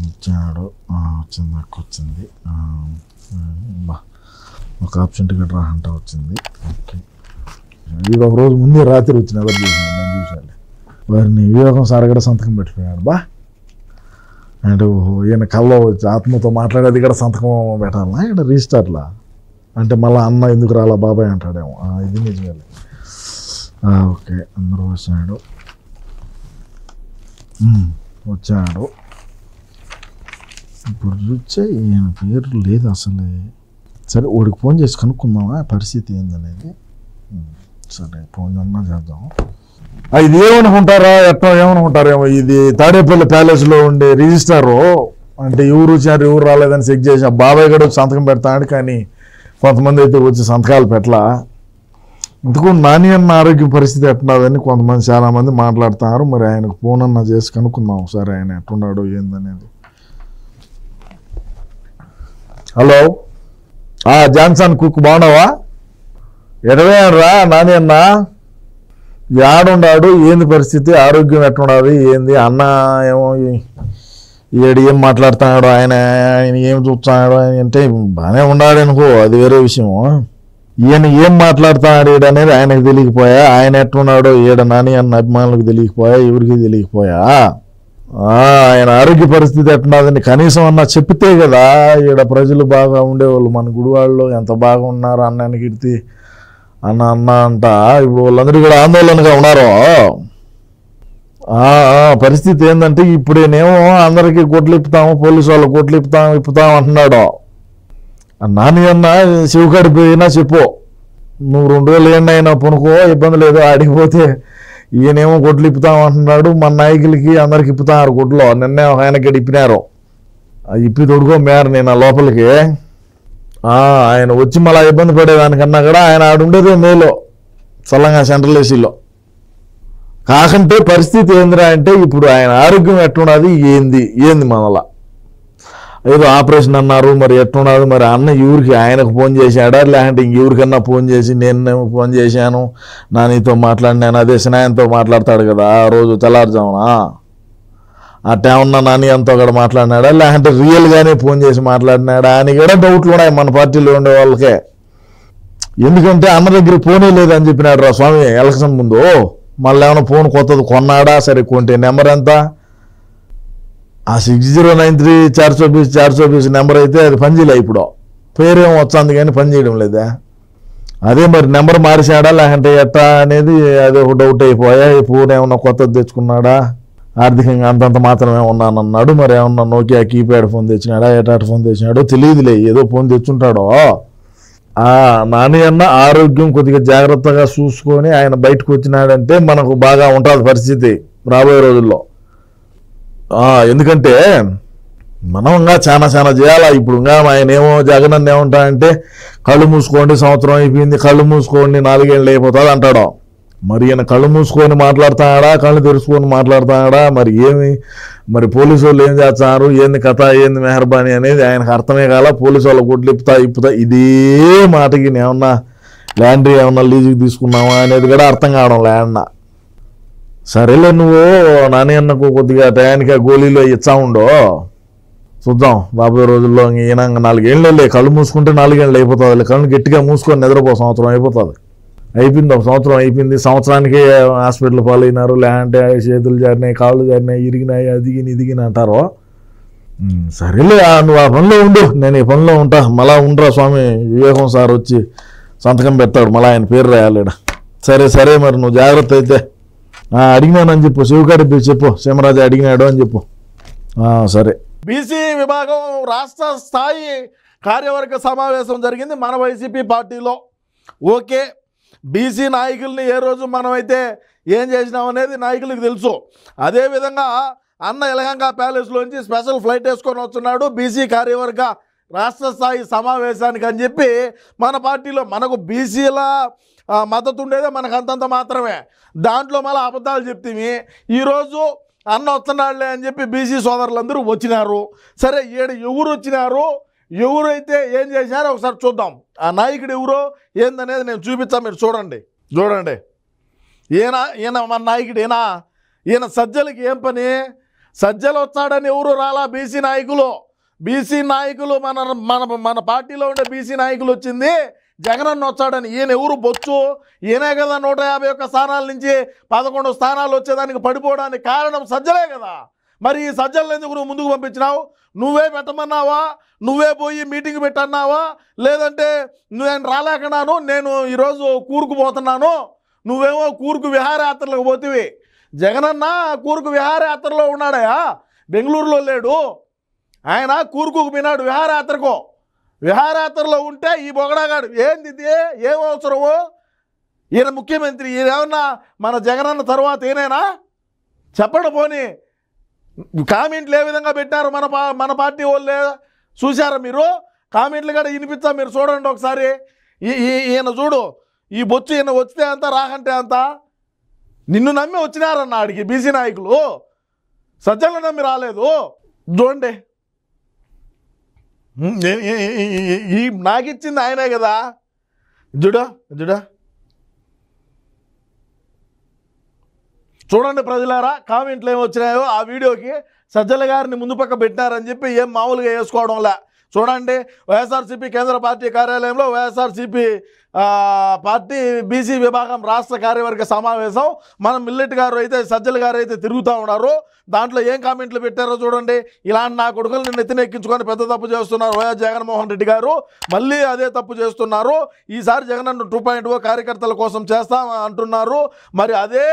ఇచ్చాడు. వచ్చింది, నాకు వచ్చింది. ఒక ఆప్షన్ టికెట్ రాంట వచ్చింది. ఓకే, ఇది ఒక రోజు ముందే రాత్రి వచ్చిన ఎవరు చూసాను, నేను చూసాను. వారిని వివేకం సార్ కూడా సంతకం పెట్టిపోయాడు. అంటే ఈయన కల్లో వచ్చి ఆత్మతో మాట్లాడేది కూడా సంతకం పెట్టాలా ఇక్కడ రిజిస్టర్లా? అంటే మళ్ళీ అన్న ఎందుకు రాలా బాబాయ్ అంటాడేమో. ఇది నిజమే. ఓకే, అందరూ వచ్చాడు. ఇప్పుడు చూస్తే ఈయన పేరు లేదు అసలే. సరే, వాడికి ఫోన్ చేసి కనుక్కుందామా పరిస్థితి ఏందనేది. సరే, ఫోన్ అన్నా చేద్దాం. ఇది ఏమనుకుంటారా, ఎట్లా ఏమనుకుంటారేమో, ఇది తాడేపల్లి ప్యాలెస్లో ఉండే రిజిస్టారు. అంటే ఎవరు వచ్చారు ఎవరు రాలేదని చెక్ చేసి ఆ బాబాయ్ కూడా సంతకం పెడతాడు. కానీ కొంతమంది అయితే వచ్చి సంతకాలు పెట్టలా. ఇంతకు నాని అన్న ఆరోగ్య పరిస్థితి ఎట్లున్నదని కొంతమంది చాలామంది మాట్లాడుతున్నారు. మరి ఆయనకు ఫోన్ అన్నా చేసి కనుక్కుందాం సరే ఆయన ఎట్లున్నాడు ఏందనేది. హలో, జాన్సన్ కుక్ బాగున్నావా? ఎడవేనరా నాని అన్న? ఆడుండాడు, ఏంది పరిస్థితి, ఆరోగ్యం ఎట్లుండాలి ఏంది? అన్న ఏమో ఏం మాట్లాడుతున్నాడు, ఆయన ఏం చూస్తున్నాడు అంటే బాగానే ఉన్నాడు అనుకో, అది వేరే విషయం. ఈయన ఏం మాట్లాడుతున్నాడు ఈడనేది ఆయనకు తెలియకపోయా, ఆయన ఎట్లున్నాడో ఈడ నాని అన్న అభిమానులకు తెలియకపోయా, ఎవరికి తెలియకపోయా. ఆయన ఆరోగ్య పరిస్థితి ఎట్లున్నదని కనీసం అన్న చెప్తే కదా ఈడ ప్రజలు బాగా ఉండేవాళ్ళు. మన గుడివాళ్ళు ఎంత బాగా ఉన్నారు అన్నానికి ఇడితే అన్న అన్న అంట. ఇప్పుడు వాళ్ళందరూ కూడా ఆందోళనగా ఉన్నారు. పరిస్థితి ఏంటంటే ఇప్పుడేనేమో అందరికీ కొట్లు ఇప్పుతాము, పోలీసు వాళ్ళు కొట్లు ఇప్పుతాం అంటున్నాడు. నాని అన్న శివకాడి పోయినా చెప్పు, నువ్వు 2 రోజులు ఏంటైనా పొనుకో, ఇబ్బంది లేదు. ఆడికిపోతే ఈయనేమో కొట్లు ఇప్పుతామంటున్నాడు. మన నాయకులకి అందరికి ఇప్పుతారు కొట్లో. నిన్నే ఒక ఆయనకి ఇప్పినారు. ఇప్పి తొడుకో మేర నేను లోపలికి. ఆయన వచ్చి మళ్ళీ ఇబ్బంది పడేదానికన్నా కూడా ఆయన ఆడుండేదే మేలు, చల్లంగా సెంట్రల్ ఏసీలో. కాకంటే పరిస్థితి ఏందిరా అంటే ఇప్పుడు ఆయన ఆరోగ్యం ఎట్లున్నది ఏంది మనలా ఏదో ఆపరేషన్ అన్నారు. మరి ఎట్లున్నది మరి అన్న ఎవరికి ఆయనకు ఫోన్ చేశాడా లేదంటే ఇంకెవరికన్నా ఫోన్ చేసి నేను ఫోన్ చేశాను నానితో మాట్లాడినాను, అదే సినాయన్తో మాట్లాడతాడు కదా ఆ రోజు తెల్లారుజామున, అట్టేమన్నా నాని అంతా కూడా మాట్లాడినాడా లేదంటే రియల్గానే ఫోన్ చేసి మాట్లాడినాడా అని కూడా డౌట్లు ఉన్నాయి మన పార్టీలో ఉండే వాళ్ళకే. ఎందుకంటే అన్న దగ్గర ఫోనే లేదని చెప్పినాడు రా స్వామి ఎలక్షన్ ముందు. మళ్ళీ ఏమైనా ఫోన్ కొత్తది కొన్నాడా? సరే కొంటే నెంబర్ ఎంత? ఆ 6093 424 నెంబర్ అయితే అది పనిచేయలే. ఇప్పుడు పేరేమో వచ్చింది కానీ పని చేయడం లేదా. అదే మరి నెంబర్ మారిసాడా లేకంటే ఎట్టా అనేది అది ఒక డౌట్ అయిపోయా. ఈ ఫోన్ ఏమన్నా కొత్తది తెచ్చుకున్నాడా, ఆర్థికంగా అంతంత మాత్రమే ఉన్నానన్నాడు. మరి ఏమన్నా నోకియా కీప్యాడ్ ఫోన్ తెచ్చినాడా, ఎటాట్ ఫోన్ తెచ్చినాడో తెలియదులే, ఏదో ఫోన్ తెచ్చుంటాడో. నాని అన్న ఆరోగ్యం కొద్దిగా జాగ్రత్తగా చూసుకొని ఆయన బయటకు వచ్చినాడంటే మనకు బాగా ఉంటుంది పరిస్థితి రాబోయే రోజుల్లో. ఎందుకంటే మనం ఇంకా చాలా చేయాలా. ఇప్పుడు ఇంకా ఆయన ఏమో జగన్ అన్న ఏమంటాడంటే కళ్ళు మూసుకోండి సంవత్సరం అయిపోయింది, కళ్ళు మూసుకోండి 4 ఏళ్ళు అయిపోతుంది అంటాడు. మరి ఈయన కళ్ళు మూసుకొని మాట్లాడుతున్నాడా కళ్ళు తెరుచుకొని మాట్లాడుతున్నాడా మరి పోలీసు వాళ్ళు ఏం చేస్తున్నారు, ఏంది కథ, ఏంది మెహర్బానీ అనేది ఆయనకు అర్థమే కాల. పోలీసు వాళ్ళు కొట్లు ఇప్పుతా ఇదే మాటకి ఏమన్నా ల్యాండ్ ఏమన్నా లీజుకి తీసుకున్నావా అనేది కూడా అర్థం కావడం ల్యాండ్. సరేలే, నువ్వు నాని అన్నకు కొద్దిగా టయానికి గోళీలో ఇచ్చా ఉండో, చూద్దాం రాబోయే రోజుల్లో. ఈయన 4 ఏళ్ళే, కళ్ళు మూసుకుంటే 4 ఏళ్ళు అయిపోతుంది. కళ్ళు గట్టిగా మూసుకొని నిద్రపో సంవత్సరం అయిపోతుంది. అయిపోయింది, ఒక సంవత్సరం అయిపోయింది. సంవత్సరానికి హాస్పిటల్ పాలైనారు, లేదంటే చేతులు జారినాయి, కాళ్ళు జారినాయి, ఇరిగినాయి, ఇదిగిన అంటారు. సరేలే, నువ్వు ఆ పనిలో ఉండు, నేను ఈ పనిలో ఉంటా. మళ్ళా ఉండరా స్వామి వివేకం సార్ వచ్చి సంతకం పెడతాడు, మళ్ళీ ఆయన పేరు రాయాలేడా. సరే మరి నువ్వు జాగ్రత్త అయితే. అడిగినానని చెప్పు, శివకాడి చెప్పు, సింహరాజు అడిగినాడు అని చెప్పు. సరే. బీసీ విభాగం రాష్ట్ర స్థాయి కార్యవర్గ సమావేశం జరిగింది మన వైసీపీ పార్టీలో. ఓకే, బీసీ నాయకుల్ని ఏ రోజు మనమైతే ఏం చేసినామనేది నాయకులకు తెలుసు. అదేవిధంగా అన్న ఎలగంగా ప్యాలెస్లోంచి స్పెషల్ ఫ్లైట్ వేసుకొని వస్తున్నాడు బీసీ కార్యవర్గ రాష్ట్ర స్థాయి సమావేశానికి అని చెప్పి మన పార్టీలో మనకు బీసీల మద్దతు ఉండేదే మనకు అంతంత మాత్రమే. దాంట్లో మళ్ళీ అబద్ధాలు చెప్తేమి ఈరోజు అన్న వస్తున్నాడులే అని చెప్పి బీసీ సోదరులందరూ వచ్చినారు. సరే, ఎవరు వచ్చినారు, ఎవరైతే ఏం చేశారో ఒకసారి చూద్దాం. ఆ నాయకుడు ఎవరో ఏందనేది నేను చూపిస్తాను, మీరు చూడండి. ఈయన మన నాయకుడు ఈయన సజ్జలకి ఏం పని? సజ్జలు వచ్చాడని ఎవరు రాలా, బీసీ నాయకులు మన మన మన పార్టీలో ఉండే బీసీ నాయకులు వచ్చింది జగనన్న వచ్చాడని. ఈయన ఎవరు బొచ్చు, ఈయనే కదా 151 స్థానాల నుంచి 11 స్థానాలు వచ్చేదానికి పడిపోవడానికి కారణం సజ్జలే కదా. మరి ఈ సజ్జలను ఎందుకు నువ్వు ముందుకు పంపించినావు? నువ్వే పెట్టమన్నావా? నువ్వే పోయి మీటింగ్ పెట్టన్నావా? లేదంటే నేను రాలేకన్నాను, నేను ఈరోజు కూరుకు పోతున్నాను, నువ్వేమో కూరుకు విహారయాత్రలకు పోతివి. జగనన్న కూరుకు విహారయాత్రలో ఉన్నాడయా, బెంగళూరులో లేడు. ఆయన కూరుకు పోయినాడు విహారయాత్రలో ఉంటే ఈ బొగడాగాడు ఏంది ఇది, ఏం అవసరము? ఈయన ముఖ్యమంత్రి, ఈయన ఏమన్నా మన జగనన్న తర్వాత ఏనేనా చెప్పండి. పోనీ కామెంట్లు ఏ విధంగా పెట్టారు మన పార్టీ వాళ్ళే చూశారా మీరు? కామెంట్లు కూడా వినిపించా, మీరు చూడండి ఒకసారి. ఈయన చూడు, ఈ బొచ్చు ఈయన వచ్చితే అంత రాకంటే అంత. నిన్ను నమ్మి వచ్చినారన్న ఆడికి బీసీ నాయకులు, సజ్జలను నమ్మి రాలేదు. చూడండి, ఈ నాకిచ్చింది ఆయనే కదా. చూడండి ప్రజలారా, కామెంట్లు ఏమొచ్చినాయో ఆ వీడియోకి. సజ్జల గారిని ముందు పక్క పెట్టినారని చెప్పి ఏం మామూలుగా వేసుకోవడంలే. చూడండి, వైఎస్ఆర్సీపీ కేంద్ర పార్టీ కార్యాలయంలో వైఎస్ఆర్సీపీ పార్టీ బీసీ విభాగం రాష్ట్ర కార్యవర్గ సమావేశం. మనం మిల్లెట్ గారు అయితే సజ్జల గారు అయితే తిరుగుతూ ఉన్నారు. దాంట్లో ఏం కామెంట్లు పెట్టారో చూడండి. ఇలాంటి నా కొడుకులను నెత్తినెక్కించుకొని పెద్ద తప్పు చేస్తున్నారు వైఎస్ జగన్మోహన్ రెడ్డి గారు, మళ్ళీ అదే తప్పు చేస్తున్నారు. ఈసారి జగనన్న 2.0 కార్యకర్తల కోసం చేస్తాం అంటున్నారు. మరి అదే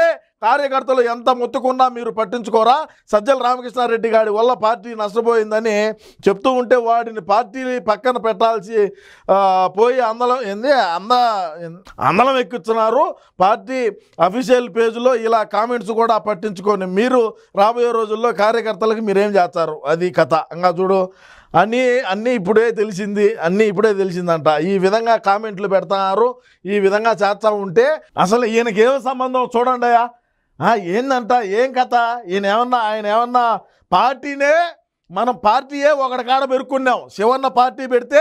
కార్యకర్తలు ఎంత మొత్తుకున్నా మీరు పట్టించుకోరా? సజ్జల రామకృష్ణారెడ్డి గారి వల్ల పార్టీ నష్టపోయిందని చెప్తూ ఉంటే వాడిని పార్టీ పక్కన పెట్టాల్సి పోయి అందలం ఎక్కిస్తున్నారు. పార్టీ అఫీషియల్ పేజ్లో ఇలా కామెంట్స్ కూడా పట్టించుకొని మీరు రాబోయే రోజుల్లో కార్యకర్తలకు మీరేం చేస్తారు, అది కథ. ఇంకా చూడు, అన్నీ ఇప్పుడే తెలిసిందంట. ఈ విధంగా కామెంట్లు పెడతారు, ఈ విధంగా చేస్తూ ఉంటే అసలు ఈయనకి ఏం సంబంధం చూడండి అయ్యా. ఏందంట, ఏం కథ? ఆయన ఏమన్నా మనం పార్టీయే ఒకటి కాడ పెరుక్కున్నాం. శివన్న పార్టీ పెడితే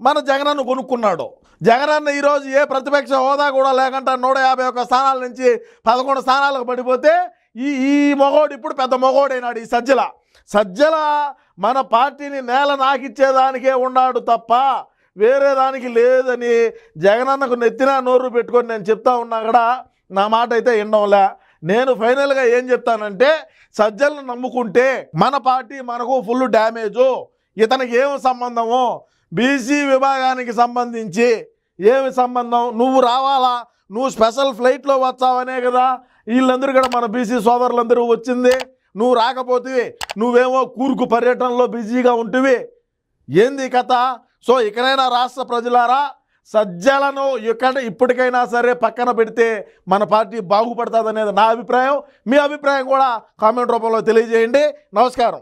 మన జగనన్న కొనుక్కున్నాడు. జగనన్న ఈరోజు ఏ ప్రతిపక్ష హోదా కూడా లేకుండా 151 స్థానాల నుంచి 11 స్థానాలకు పడిపోతే ఈ మొగోడు ఇప్పుడు పెద్ద మొగోడైనాడు. ఈ సజ్జల మన పార్టీని నేల నాకిచ్చేదానికే ఉన్నాడు తప్ప వేరే దానికి లేదని జగనన్నకు నెత్తిన నోరు పెట్టుకొని నేను చెప్తా ఉన్నా కూడా నా మాట అయితే వినడంలే. నేను ఫైనల్గా ఏం చెప్తానంటే, సజ్జలను నమ్ముకుంటే మన పార్టీ మనకు ఫుల్ డ్యామేజు. ఇతనికి ఏమి సంబంధము? బీసీ విభాగానికి సంబంధించి ఏమి సంబంధం? నువ్వు రావాలా, నువ్వు స్పెషల్ ఫ్లైట్లో వచ్చావనే కదా వీళ్ళందరూ కూడా మన బీసీ సోదరులందరూ వచ్చింది. నువ్వు రాకపోతే నువ్వేమో కూర్కు పర్యటనలో బిజీగా ఉంటివి. ఏంది కథ? సో ఇకనైనా రాష్ట్ర ప్రజలారా, సజ్జలను ఇప్పటికైనా సరే పక్కన పెడితే మన పార్టీ బాగుపడుతుంది అనేది నా అభిప్రాయం. మీ అభిప్రాయం కూడా కామెంట్ రూపంలో తెలియజేయండి. నమస్కారం.